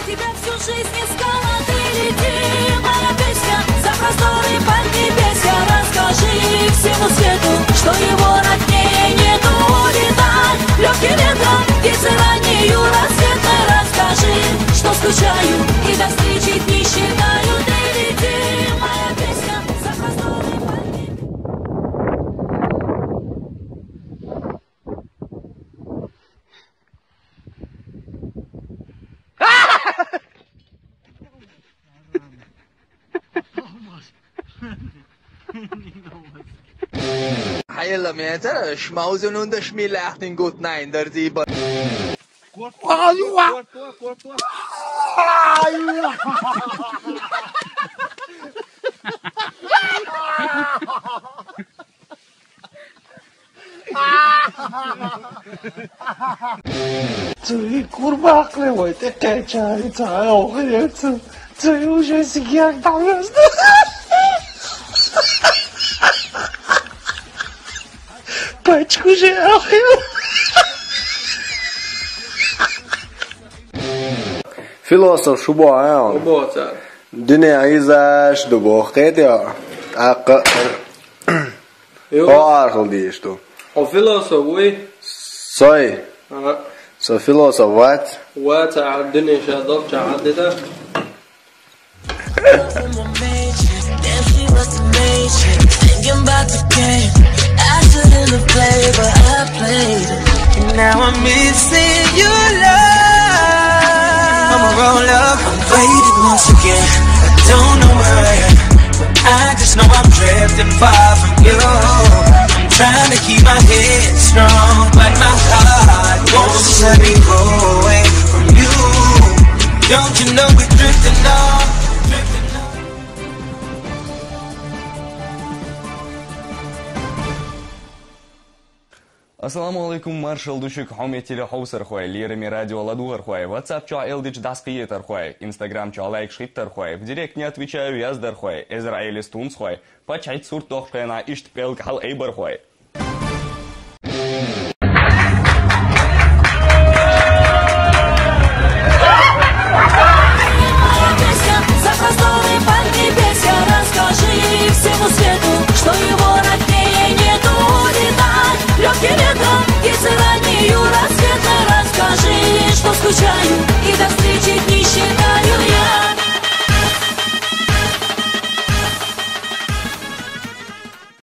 тебя всю жизнь искала, ты лети, моя песня, за просторы поднебесья. Расскажи всему свету, что его роднее нету. Улетай легким ветром, птицы раннею рассветной. Расскажи, что скучаю и до встречи дни считаю. Ты лети, моя песня, за просторы поднебесья. Hayırlı miyete? Şmauzunun da şmilahtin gut nein der diba. Ty kurwa klewaj, te keczary, całe ochryce. Ty już jest jak tam jest. Paczku się ochył. Filosof şu bu ayağın. Bu açar. Dünyayı zaş du bu xeydi ya. O arxıl deyişdi. O filosof وي Soy. So filosof what? واتع الدنيا شادوب عدده. Thinking about the game, I shouldn't play, but I played it. And now I'm missing your love. I'ma roll up, I'm faded once again. I don't know where I am, but I just know I'm drifting far from you. I'm trying to keep my head strong, but my heart won't let me go away from you. Don't you know we're drifting on? Assalamu alaikum, marshal dushuk hometili hauser khoy, lirami radio ладугар khoy, WhatsApp ча элдич дасқиетер khoy, Instagram ча лайк шиттер khoy, в директ не отвечаю яздар khoy, Израиль стунс khoy, почать сурт тохшена ишт пелк хал эйбер khoy. Расскажи всему свету, что его роднее нету. Улетай легким ветром, птицы раннею рассветной. Расскажи, что скучаю и до